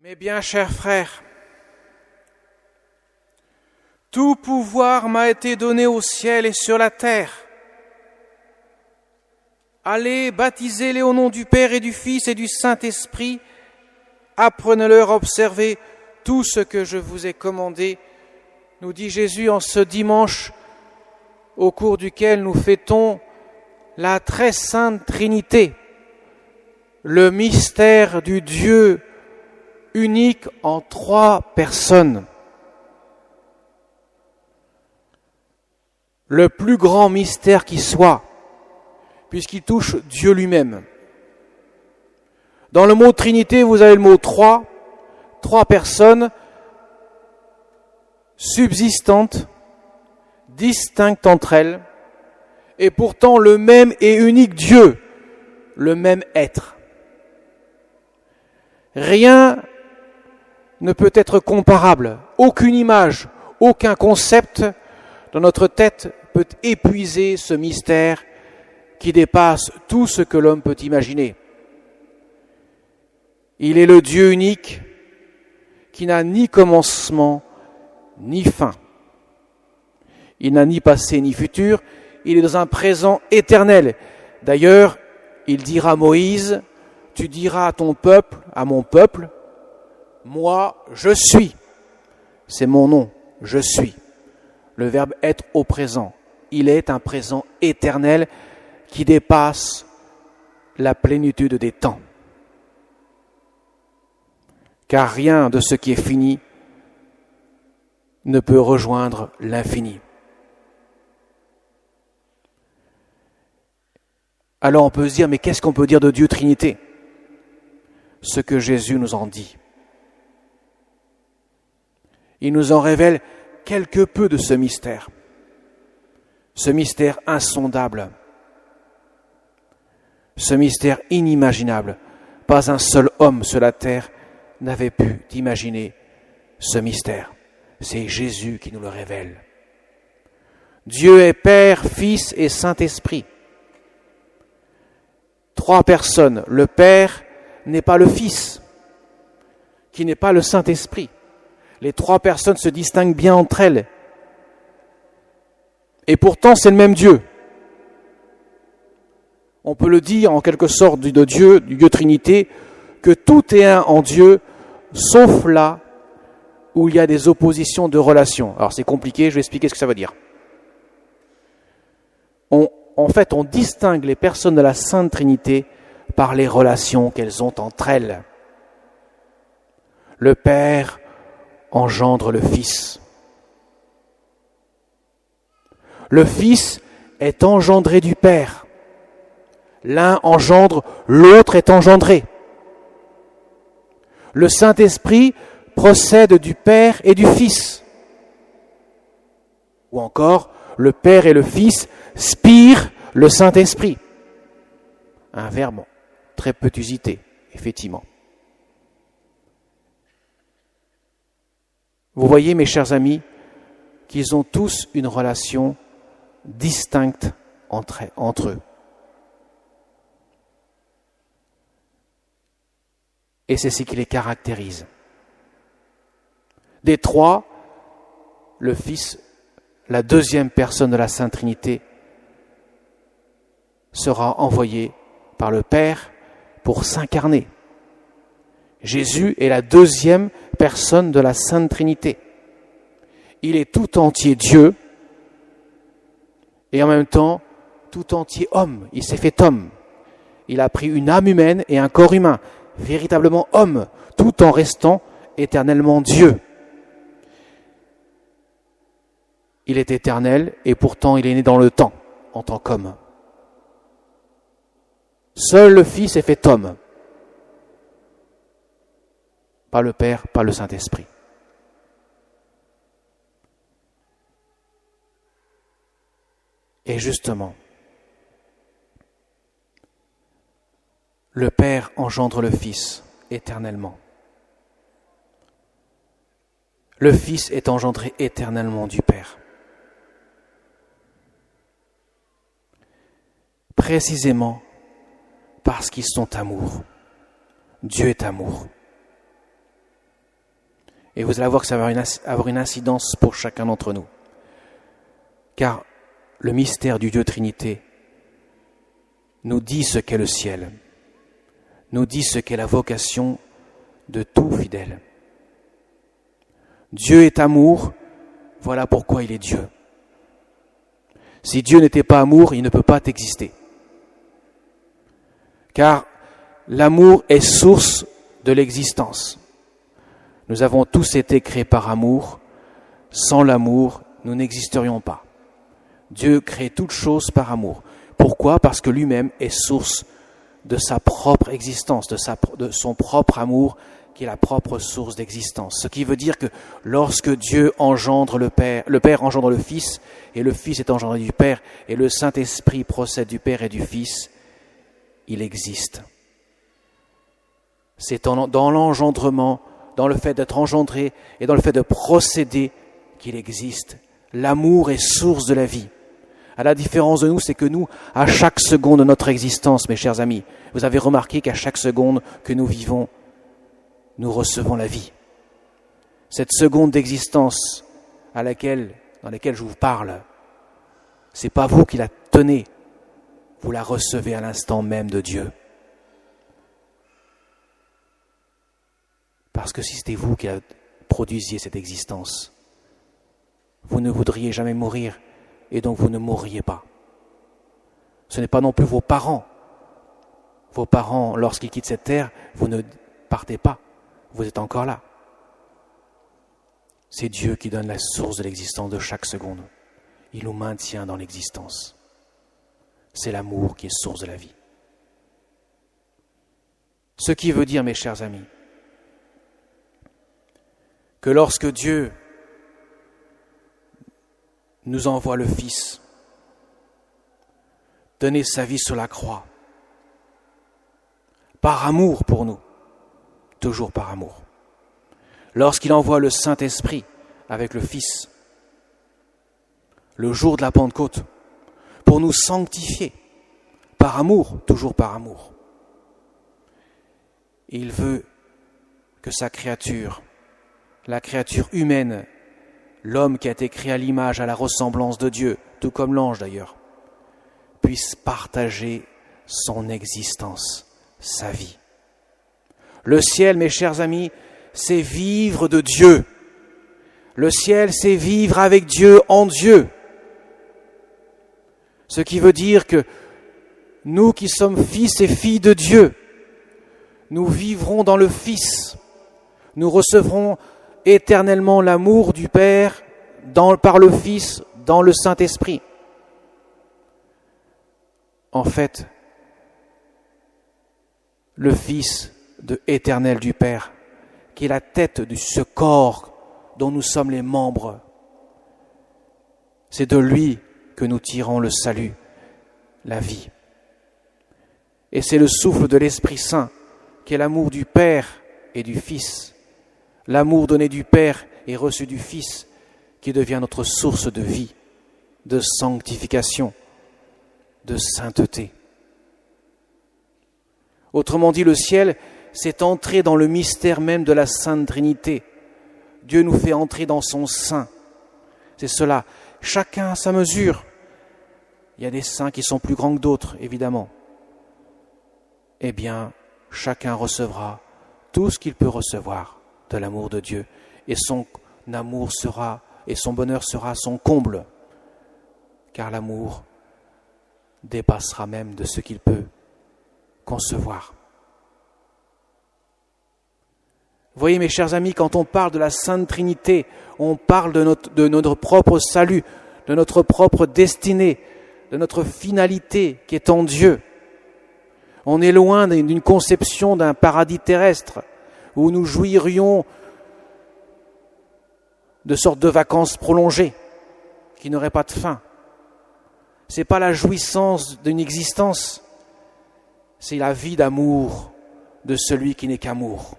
Mes bien chers frères, tout pouvoir m'a été donné au ciel et sur la terre. Allez, baptisez-les au nom du Père et du Fils et du Saint-Esprit. Apprenez-leur à observer tout ce que je vous ai commandé, nous dit Jésus en ce dimanche au cours duquel nous fêtons la très sainte Trinité, le mystère du Dieu unique en 3 personnes. Le plus grand mystère qui soit, puisqu'il touche Dieu lui-même. Dans le mot Trinité, vous avez le mot 3 personnes subsistantes, distinctes entre elles, et pourtant le même et unique Dieu, le même être. Rien ne peut être comparable, aucune image, aucun concept dans notre tête peut épuiser ce mystère qui dépasse tout ce que l'homme peut imaginer. Il est le Dieu unique qui n'a ni commencement ni fin. Il n'a ni passé ni futur, il est dans un présent éternel. D'ailleurs, il dira à Moïse, tu diras à ton peuple, à mon peuple, moi je suis. C'est mon nom, je suis. Le verbe être au présent. Il est un présent éternel qui dépasse la plénitude des temps. Car rien de ce qui est fini ne peut rejoindre l'infini. Alors on peut se dire, mais qu'est-ce qu'on peut dire de Dieu Trinité ? Ce que Jésus nous en dit. Il nous en révèle quelque peu de ce mystère insondable, ce mystère inimaginable. Pas un seul homme sur la terre n'avait pu imaginer ce mystère. C'est Jésus qui nous le révèle. Dieu est Père, Fils et Saint-Esprit. 3 personnes. Le Père n'est pas le Fils, qui n'est pas le Saint-Esprit. Les 3 personnes se distinguent bien entre elles. Et pourtant, c'est le même Dieu. On peut le dire en quelque sorte du Dieu Trinité, que tout est un en Dieu, sauf là où il y a des oppositions de relations. Alors c'est compliqué, je vais expliquer ce que ça veut dire. En fait, on distingue les personnes de la Sainte Trinité par les relations qu'elles ont entre elles. Le Père engendre le Fils. Le Fils est engendré du Père. L'un engendre, l'autre est engendré. Le Saint-Esprit procède du Père et du Fils. Ou encore, le Père et le Fils spirent le Saint-Esprit. Un verbe très peu usité, effectivement. Vous voyez, mes chers amis, qu'ils ont tous une relation distincte entre eux. Et c'est ce qui les caractérise. Des 3, le Fils, la deuxième personne de la Sainte Trinité, sera envoyé par le Père pour s'incarner. Jésus est la deuxième personne de la Sainte Trinité. Il est tout entier Dieu et en même temps tout entier homme. Il s'est fait homme. Il a pris une âme humaine et un corps humain, véritablement homme, tout en restant éternellement Dieu. Il est éternel et pourtant il est né dans le temps en tant qu'homme. Seul le Fils est fait homme. Pas le Père, pas le Saint-Esprit. Et justement, le Père engendre le Fils éternellement. Le Fils est engendré éternellement du Père. Précisément parce qu'ils sont amour. Dieu est amour. Et vous allez voir que ça va avoir une incidence pour chacun d'entre nous. Car le mystère du Dieu Trinité nous dit ce qu'est le ciel, nous dit ce qu'est la vocation de tout fidèle. Dieu est amour, voilà pourquoi il est Dieu. Si Dieu n'était pas amour, il ne peut pas exister. Car l'amour est source de l'existence. Nous avons tous été créés par amour. Sans l'amour, nous n'existerions pas. Dieu crée toutes choses par amour. Pourquoi ? Parce que lui-même est source de sa propre existence, de son propre amour, qui est la propre source d'existence. Ce qui veut dire que lorsque Dieu engendre le Père engendre le Fils, et le Fils est engendré du Père, et le Saint-Esprit procède du Père et du Fils, il existe. C'est dans l'engendrement, dans le fait d'être engendré et dans le fait de procéder qu'il existe. L'amour est source de la vie. À la différence de nous, c'est que nous, à chaque seconde de notre existence, mes chers amis, vous avez remarqué qu'à chaque seconde que nous vivons, nous recevons la vie. Cette seconde d'existence dans laquelle je vous parle, c'est pas vous qui la tenez, vous la recevez à l'instant même de Dieu. Parce que si c'était vous qui produisiez cette existence, vous ne voudriez jamais mourir et donc vous ne mourriez pas. Ce n'est pas non plus vos parents. Vos parents, lorsqu'ils quittent cette terre, vous ne partez pas. Vous êtes encore là. C'est Dieu qui donne la source de l'existence de chaque seconde. Il nous maintient dans l'existence. C'est l'amour qui est source de la vie. Ce qui veut dire, mes chers amis, que lorsque Dieu nous envoie le Fils donner sa vie sur la croix, par amour pour nous, toujours par amour. Lorsqu'il envoie le Saint-Esprit avec le Fils, le jour de la Pentecôte, pour nous sanctifier, par amour, toujours par amour. Il veut que sa créature, la créature humaine, l'homme qui a été créé à l'image, à la ressemblance de Dieu, tout comme l'ange d'ailleurs, puisse partager son existence, sa vie. Le ciel, mes chers amis, c'est vivre de Dieu. Le ciel, c'est vivre avec Dieu en Dieu. Ce qui veut dire que nous qui sommes fils et filles de Dieu, nous vivrons dans le Fils. Nous recevrons éternellement l'amour du Père par le Fils, dans le Saint-Esprit. En fait, le Fils éternel du Père, qui est la tête de ce corps dont nous sommes les membres, c'est de lui que nous tirons le salut, la vie. Et c'est le souffle de l'Esprit Saint, qui est l'amour du Père et du Fils, l'amour donné du Père et reçu du Fils, qui devient notre source de vie, de sanctification, de sainteté. Autrement dit, le ciel, c'est entrer dans le mystère même de la Sainte Trinité. Dieu nous fait entrer dans son sein. C'est cela. Chacun à sa mesure. Il y a des saints qui sont plus grands que d'autres, évidemment. Eh bien, chacun recevra tout ce qu'il peut recevoir de l'amour de Dieu. Et son amour sera, et son bonheur sera son comble. Car l'amour dépassera même de ce qu'il peut concevoir. Vous voyez, mes chers amis, quand on parle de la Sainte Trinité, on parle de notre propre salut, de notre propre destinée, de notre finalité qui est en Dieu. On est loin d'une conception d'un paradis terrestre où nous jouirions de sortes de vacances prolongées qui n'auraient pas de fin. Ce n'est pas la jouissance d'une existence, c'est la vie d'amour de celui qui n'est qu'amour.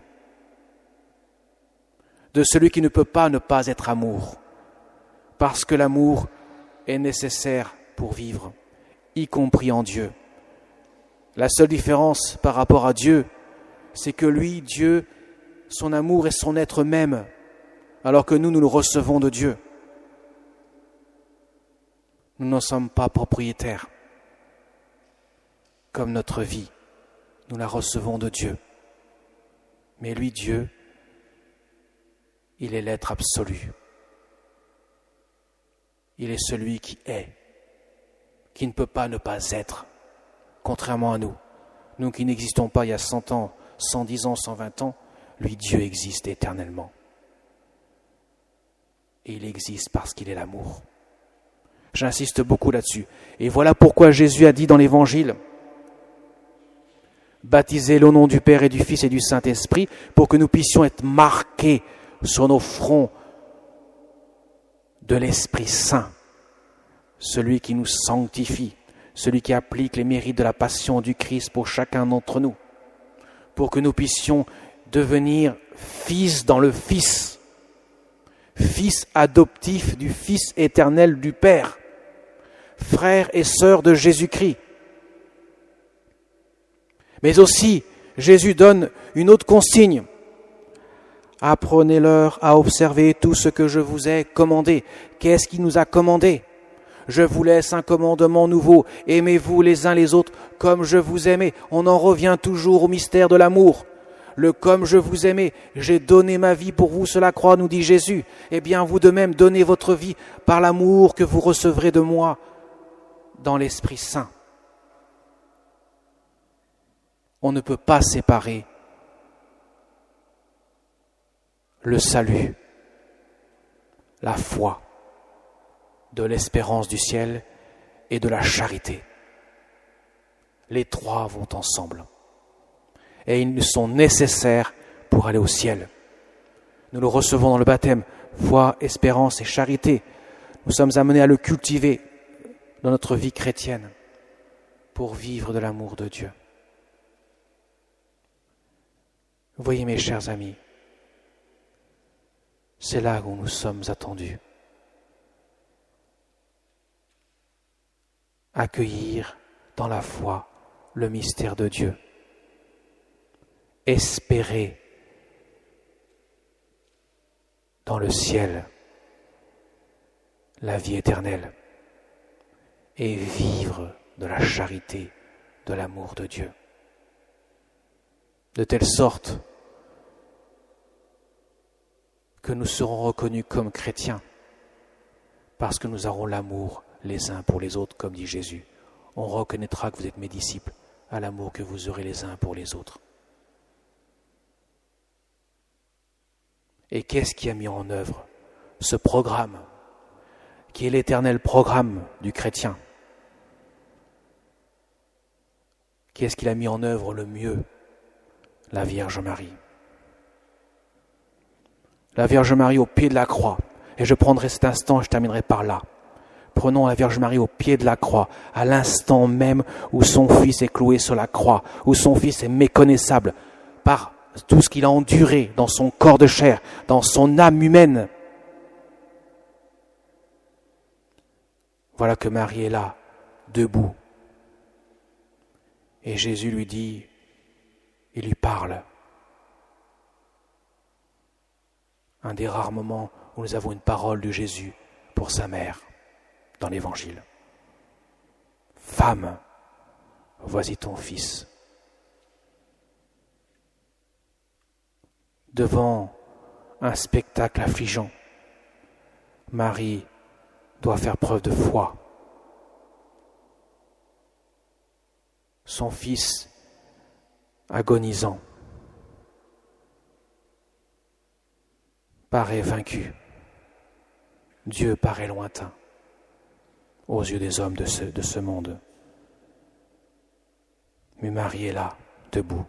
De celui qui ne peut pas ne pas être amour, parce que l'amour est nécessaire pour vivre, y compris en Dieu. La seule différence par rapport à Dieu, c'est que lui, Dieu, son amour est son être même. alors que nous le recevons de Dieu. Nous n'en sommes pas propriétaires. Comme notre vie, nous la recevons de Dieu. Mais lui, Dieu, il est l'être absolu. Il est celui qui est, qui ne peut pas ne pas être, contrairement à nous. Nous qui n'existons pas il y a 100 ans, 110 ans, 120 ans, lui, Dieu existe éternellement. Et il existe parce qu'il est l'amour. J'insiste beaucoup là-dessus. Et voilà pourquoi Jésus a dit dans l'Évangile, baptisez au nom du Père et du Fils et du Saint-Esprit, pour que nous puissions être marqués sur nos fronts de l'Esprit Saint, celui qui nous sanctifie, celui qui applique les mérites de la passion du Christ pour chacun d'entre nous, pour que nous puissions devenir fils dans le Fils, fils adoptif du Fils éternel du Père, frères et sœurs de Jésus-Christ. Mais aussi, Jésus donne une autre consigne. Apprenez-leur à observer tout ce que je vous ai commandé. Qu'est-ce qu'il nous a commandé ? Je vous laisse un commandement nouveau. Aimez-vous les uns les autres comme je vous aimais. On en revient toujours au mystère de l'amour. Le comme je vous aimais, j'ai donné ma vie pour vous, sur la croix, nous dit Jésus. Eh bien, vous de même, donnez votre vie par l'amour que vous recevrez de moi dans l'Esprit Saint. On ne peut pas séparer le salut, la foi, de l'espérance du ciel et de la charité. Les trois vont ensemble. Et ils sont nécessaires pour aller au ciel. Nous le recevons dans le baptême, foi, espérance et charité. Nous sommes amenés à le cultiver dans notre vie chrétienne pour vivre de l'amour de Dieu. Vous voyez, mes chers amis, c'est là où nous sommes attendus. Accueillir dans la foi le mystère de Dieu. Espérer dans le ciel la vie éternelle et vivre de la charité, de l'amour de Dieu. De telle sorte que nous serons reconnus comme chrétiens parce que nous aurons l'amour les uns pour les autres, comme dit Jésus. On reconnaîtra que vous êtes mes disciples à l'amour que vous aurez les uns pour les autres. Et qu'est-ce qui a mis en œuvre ce programme, qui est l'éternel programme du chrétien? Qu'est-ce qu'il a mis en œuvre le mieux? La Vierge Marie. La Vierge Marie au pied de la croix. Et je prendrai cet instant, je terminerai par là. Prenons la Vierge Marie au pied de la croix, à l'instant même où son Fils est cloué sur la croix, où son Fils est méconnaissable par tout ce qu'il a enduré dans son corps de chair, dans son âme humaine. Voilà que Marie est là, debout. Et Jésus lui dit, il lui parle. Un des rares moments où nous avons une parole de Jésus pour sa mère dans l'Évangile. Femme, voici ton fils. Devant un spectacle affligeant, Marie doit faire preuve de foi. Son fils agonisant paraît vaincu. Dieu paraît lointain aux yeux des hommes de ce monde. Mais Marie est là, debout,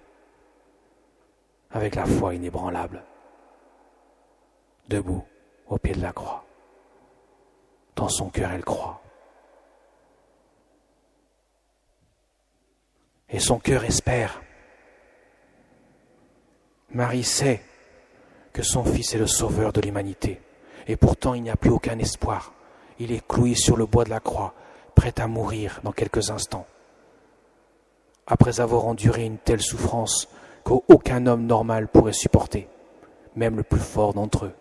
avec la foi inébranlable, debout au pied de la croix. Dans son cœur, elle croit. Et son cœur espère. Marie sait que son fils est le sauveur de l'humanité. Et pourtant, il n'y a plus aucun espoir. Il est cloué sur le bois de la croix, prêt à mourir dans quelques instants. Après avoir enduré une telle souffrance qu'aucun homme normal pourrait supporter, même le plus fort d'entre eux.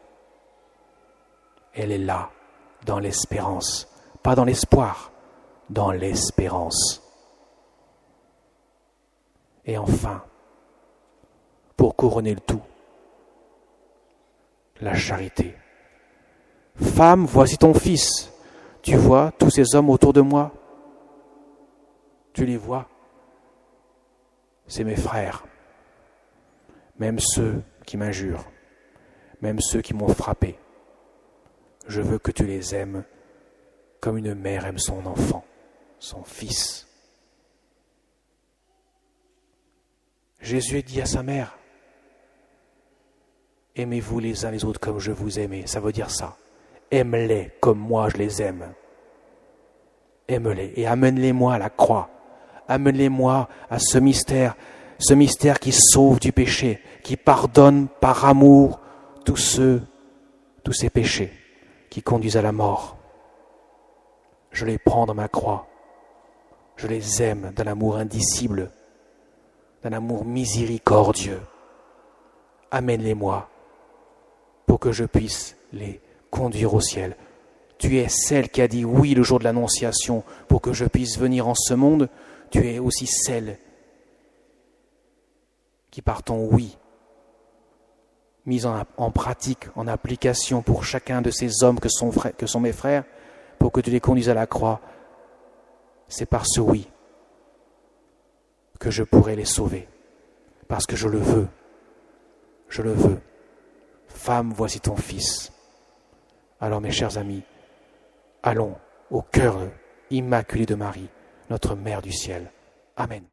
Elle est là, dans l'espérance, pas dans l'espoir, dans l'espérance. Et enfin, pour couronner le tout, la charité. Femme, voici ton fils. Tu vois tous ces hommes autour de moi? Tu les vois? C'est mes frères. Même ceux qui m'injurent, même ceux qui m'ont frappé. Je veux que tu les aimes comme une mère aime son enfant, son fils. Jésus dit à sa mère, aimez-vous les uns les autres comme je vous aimais. Ça veut dire ça. Aime-les comme moi je les aime. Aime-les et amène-les-moi à la croix. Amène-les-moi à ce mystère qui sauve du péché, qui pardonne par amour tous ces péchés qui conduisent à la mort. Je les prends dans ma croix. Je les aime d'un amour indicible, d'un amour miséricordieux. Amène-les-moi pour que je puisse les conduire au ciel. Tu es celle qui a dit oui le jour de l'Annonciation pour que je puisse venir en ce monde. Tu es aussi celle qui, par ton oui, mise en pratique, en application pour chacun de ces hommes que sont mes frères, pour que tu les conduises à la croix, c'est par ce oui que je pourrai les sauver. Parce que je le veux. Je le veux. Femme, voici ton fils. Alors mes chers amis, allons au cœur immaculé de Marie, notre Mère du ciel. Amen.